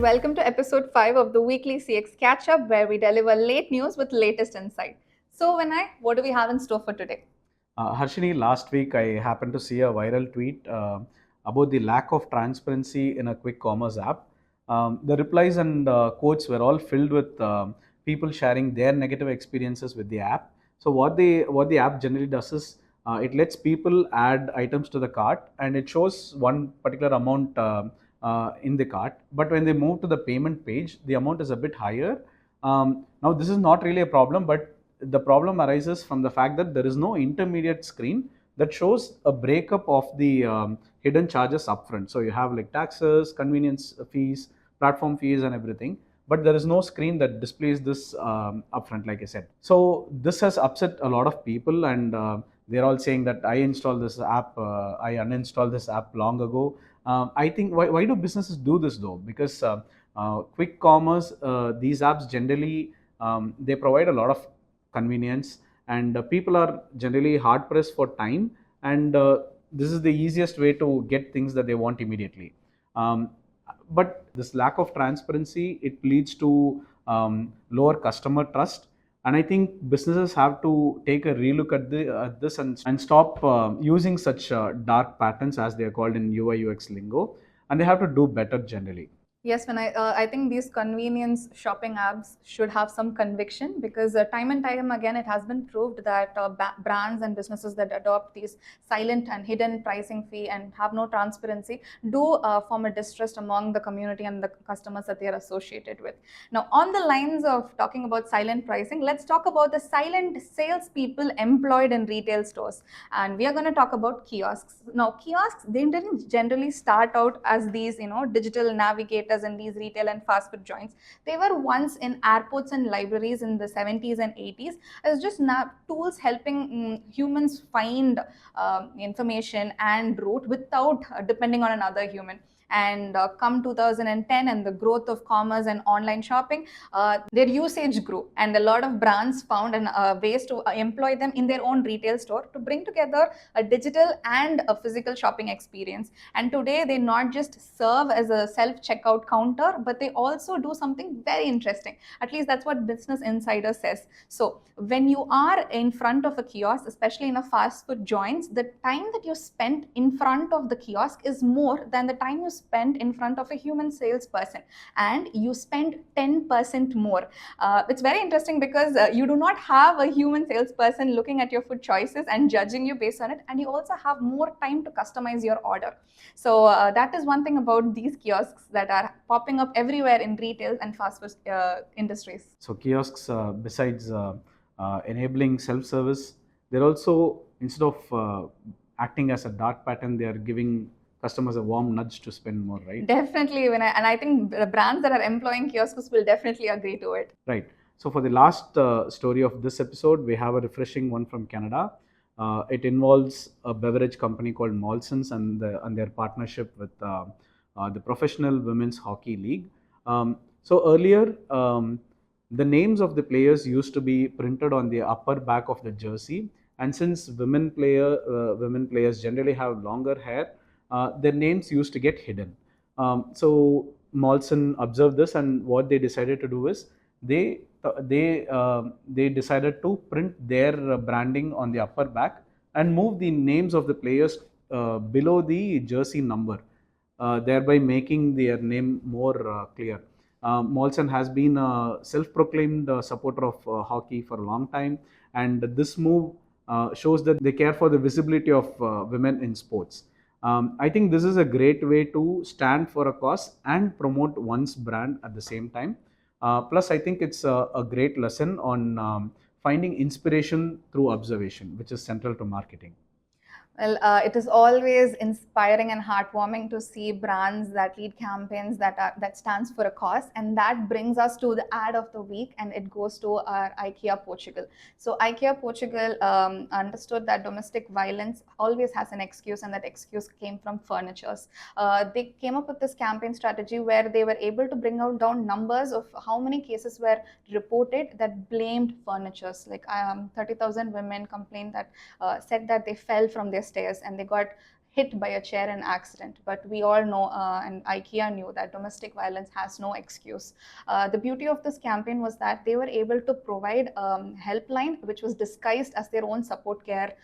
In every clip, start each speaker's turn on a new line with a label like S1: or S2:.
S1: welcome to episode 5 of the weekly CX Catch Up, where we deliver late news with latest insight. So, Vinay, what do we have in store for today?
S2: Harshini, last week I happened to see a viral tweet about the lack of transparency in a quick commerce app. The replies and quotes were all filled with people sharing their negative experiences with the app. So what the app generally does is it lets people add items to the cart and it shows one particular amount in the cart. But when they move to the payment page, the amount is a bit higher. Now this is not really a problem, but the problem arises from the fact that there is no intermediate screen that shows a breakup of the hidden charges upfront. So you have like taxes, convenience fees, platform fees, and everything. But there is no screen that displays this upfront, like I said. So this has upset a lot of people, and they're all saying that I installed this app, I uninstalled this app long ago. I think why do businesses do this though? Because quick commerce, these apps generally they provide a lot of convenience, and people are generally hard pressed for time, and this is the easiest way to get things that they want immediately. But this lack of transparency, it leads to lower customer trust, and I think businesses have to take a relook at this and stop using such dark patterns, as they are called in UI UX lingo, and they have to do better generally.
S1: Yes, I think these convenience shopping apps should have some conviction because time and time again it has been proved that brands and businesses that adopt these silent and hidden pricing fee and have no transparency do form a distrust among the community and the customers that they are associated with. Now, on the lines of talking about silent pricing, let's talk about the silent salespeople employed in retail stores, and we are going to talk about kiosks. Now, kiosks, they didn't generally start out as these digital navigators in these retail and fast food joints. They were once in airports and libraries in the 70s and 80s as just tools helping humans find information and route without depending on another human. And come 2010 and the growth of commerce and online shopping, their usage grew, and a lot of brands found ways to employ them in their own retail store to bring together a digital and a physical shopping experience. And today they not just serve as a self-checkout counter, but they also do something very interesting. At least that's what Business Insider says. So when you are in front of a kiosk, especially in a fast food joints, the time that you spend in front of the kiosk is more than the time you spend in front of a human salesperson, and you spend 10% more. It's very interesting because you do not have a human salesperson looking at your food choices and judging you based on it, and you also have more time to customize your order. So that is one thing about these kiosks that are popping up everywhere in retail and fast food industries.
S2: So kiosks, besides enabling self-service, they're also, instead of acting as a dark pattern, they are giving customers a warm nudge to spend more, right?
S1: Definitely, and I think the brands that are employing kiosks will definitely agree to it.
S2: Right. So for the last story of this episode, we have a refreshing one from Canada. It involves a beverage company called Molson's and their partnership with the Professional Women's Hockey League. So earlier, the names of the players used to be printed on the upper back of the jersey, and since women players generally have longer hair, their names used to get hidden. So Molson observed this, and what they decided to do is they decided to print their branding on the upper back and move the names of the players below the jersey number, thereby making their name more clear. Molson has been a self-proclaimed supporter of hockey for a long time, and this move shows that they care for the visibility of women in sports. I think this is a great way to stand for a cause and promote one's brand at the same time. Plus, I think it's a great lesson on finding inspiration through observation, which is central to marketing.
S1: Well, it is always inspiring and heartwarming to see brands that lead campaigns that stands for a cause, and that brings us to the ad of the week, and it goes to our IKEA Portugal. So IKEA Portugal understood that domestic violence always has an excuse, and that excuse came from furnitures. They came up with this campaign strategy where they were able to bring out down numbers of how many cases were reported that blamed furnitures. Like 30,000 women complained that said that they fell from their stairs and they got hit by a chair in accident. But we all know, and IKEA knew, that domestic violence has no excuse. The beauty of this campaign was that they were able to provide helpline which was disguised as their own support care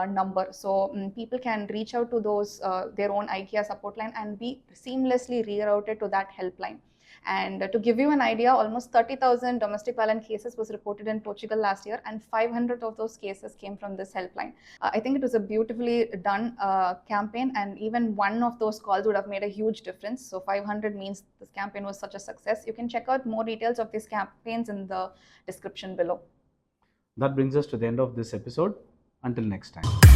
S1: number. So people can reach out to those their own IKEA support line and be seamlessly rerouted to that helpline. And to give you an idea, almost 30,000 domestic violence cases was reported in Portugal last year, and 500 of those cases came from this helpline. I think it was a beautifully done campaign, and even one of those calls would have made a huge difference. So 500 means this campaign was such a success. You can check out more details of these campaigns in the description below.
S2: That brings us to the end of this episode. Until next time.